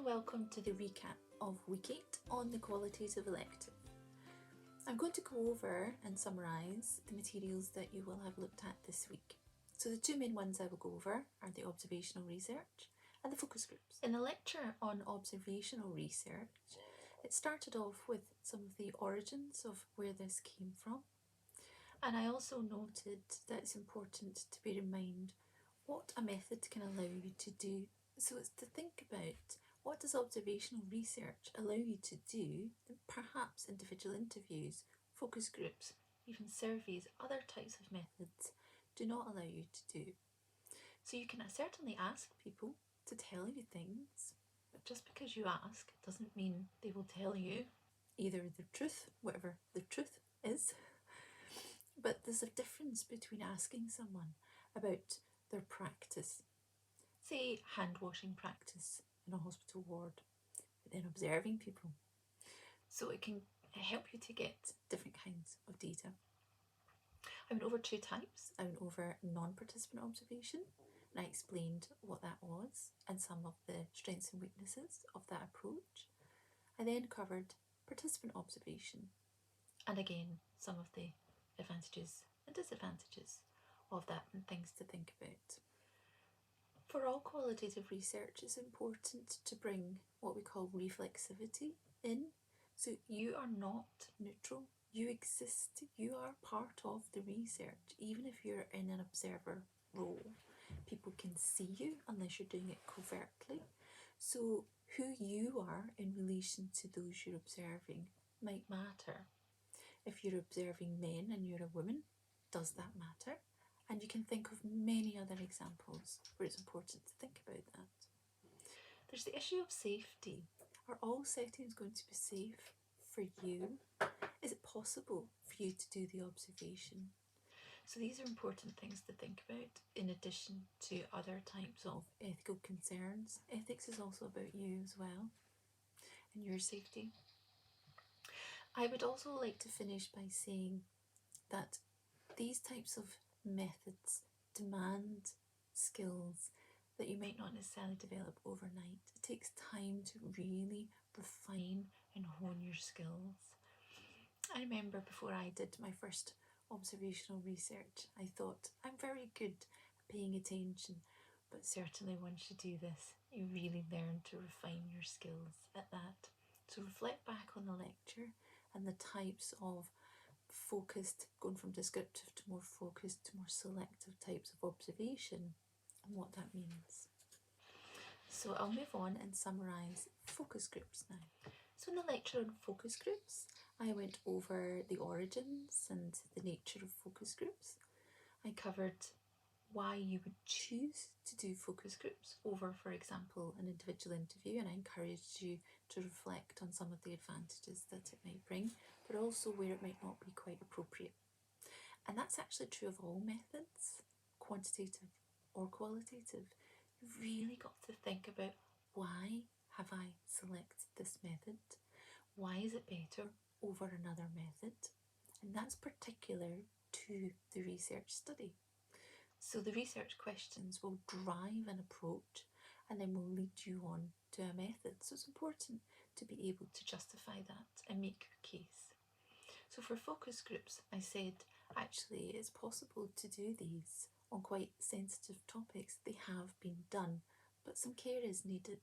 and welcome to the recap of Week 8 on the qualitative elective. I'm going to go over and summarise the materials that you will have looked at this week. So the two main ones I will go over are the observational research and the focus groups. In the lecture on observational research, it started off with some of the origins of where this came from. And I also noted that it's important to bear in mind what a method can allow you to do. So it's to think about what does observational research allow you to do that perhaps individual interviews, focus groups, even surveys, other types of methods do not allow you to do. So you can certainly ask people to tell you things, but just because you ask doesn't mean they will tell you either the truth, whatever the truth is. But there's a difference between asking someone about their practice, say hand washing practice in a hospital ward, but then observing people. So it can help you to get different kinds of data. I went over two types. I went over non-participant observation, and I explained what that was and some of the strengths and weaknesses of that approach. I then covered participant observation, and again some of the advantages and disadvantages of that and things to think about. For all qualitative research, it's important to bring what we call reflexivity in. So you are not neutral, you exist, you are part of the research, even if you're in an observer role. People can see you unless you're doing it covertly. So who you are in relation to those you're observing might matter. If you're observing men and you're a woman, does that matter? And you can think of many other examples where it's important to think about that. There's the issue of safety. Are all settings going to be safe for you? Is it possible for you to do the observation? So these are important things to think about in addition to other types of ethical concerns. Ethics is also about you as well and your safety. I would also like to finish by saying that these types of methods demand skills that you might not necessarily develop overnight. It takes time to really refine and hone your skills. I remember before I did my first observational research, I thought I'm very good at paying attention, but certainly once you do this, you really learn to refine your skills at that. So reflect back on the lecture and the types of focused, going from descriptive to more focused to more selective types of observation and what that means. So I'll move on and summarise focus groups now. So in the lecture on focus groups, I went over the origins and the nature of focus groups. I covered why you would choose to do focus groups over, for example, an individual interview, and I encouraged you to reflect on some of the advantages that it might bring, but also where it might not be quite appropriate. And that's actually true of all methods, quantitative or qualitative. You've really got to think about, why have I selected this method? Why is it better over another method? And that's particular to the research study. So the research questions will drive an approach and then will lead you on to a method. So it's important to be able to justify that and make your case. So for focus groups, I said actually it's possible to do these on quite sensitive topics. They have been done, but some care is needed.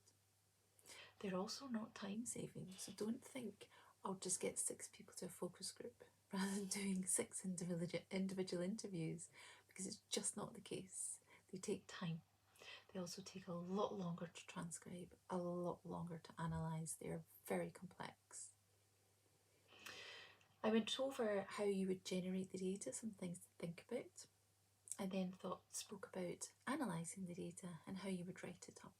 They're also not time saving, so don't think I'll just get 6 people to a focus group rather than doing 6 individual interviews, because it's just not the case. They take time. They also take a lot longer to transcribe, a lot longer to analyse. They're very complex. I went over how you would generate the data, some things to think about. I then spoke about analysing the data and how you would write it up.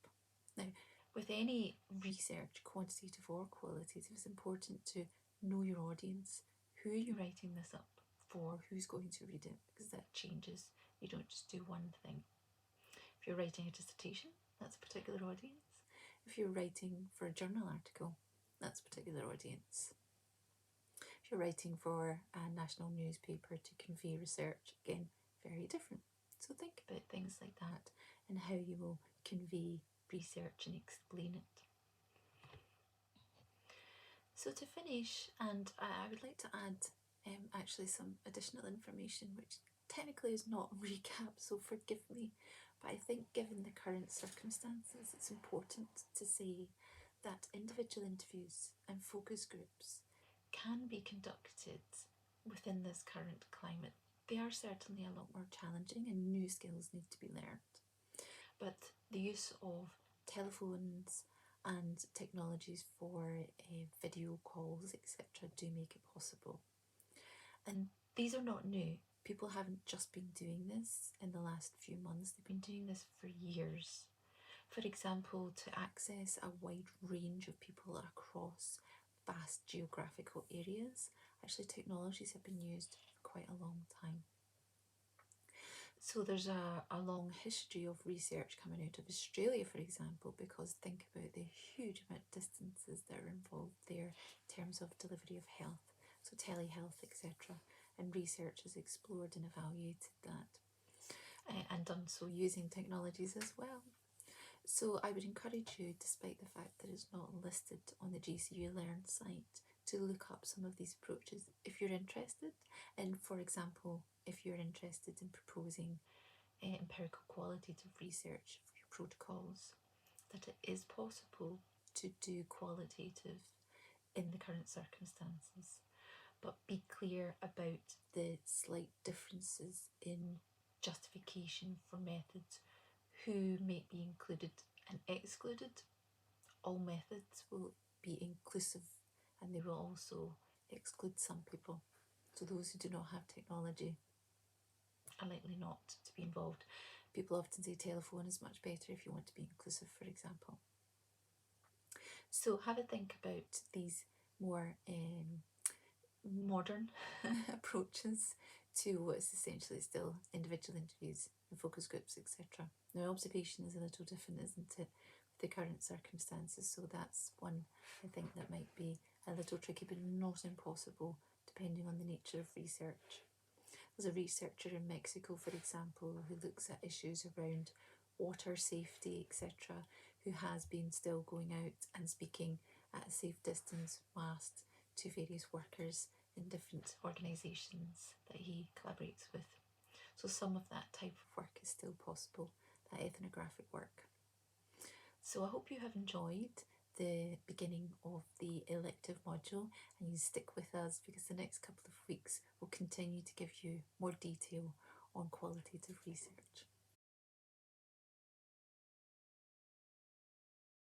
Now, with any research, quantitative or qualitative, it's important to know your audience. Who are you writing this up for? Who's going to read it? Because that changes. You don't just do one thing. If you're writing a dissertation, that's a particular audience. If you're writing for a journal article, that's a particular audience. If you're writing for a national newspaper to convey research, again, very different. So think about things like that and how you will convey research and explain it. So to finish, and I would like to add actually some additional information, which technically is not a recap, so forgive me, but I think given the current circumstances, it's important to say that individual interviews and focus groups can be conducted within this current climate. They are certainly a lot more challenging and new skills need to be learned. But the use of telephones and technologies for video calls, etc., do make it possible. And these are not new. People haven't just been doing this in the last few months, they've been doing this for years. For example, to access a wide range of people across vast geographical areas, actually technologies have been used for quite a long time. So there's a long history of research coming out of Australia, for example, because think about the huge amount of distances that are involved there in terms of delivery of health, so telehealth, etc. And research has explored and evaluated that, and done so using technologies as well. So I would encourage you, despite the fact that it's not listed on the GCU Learn site, to look up some of these approaches if you're interested. And for example, if you're interested in proposing empirical qualitative research for your protocols, that it is possible to do qualitative in the current circumstances, but be clear about the slight differences in justification for methods, who may be included and excluded. All methods will be inclusive and they will also exclude some people. So those who do not have technology are likely not to be involved. People often say telephone is much better if you want to be inclusive, for example. So have a think about these more modern approaches to what is essentially still individual interviews and focus groups, etc. Now, observation is a little different, isn't it, with the current circumstances? So that's one I think that might be a little tricky, but not impossible, depending on the nature of research. There's a researcher in Mexico, for example, who looks at issues around water safety, etc., who has been still going out and speaking at a safe distance whilst to various workers in different organisations that he collaborates with. So some of that type of work is still possible, that ethnographic work. So I hope you have enjoyed the beginning of the elective module and you stick with us, because the next couple of weeks will continue to give you more detail on qualitative research.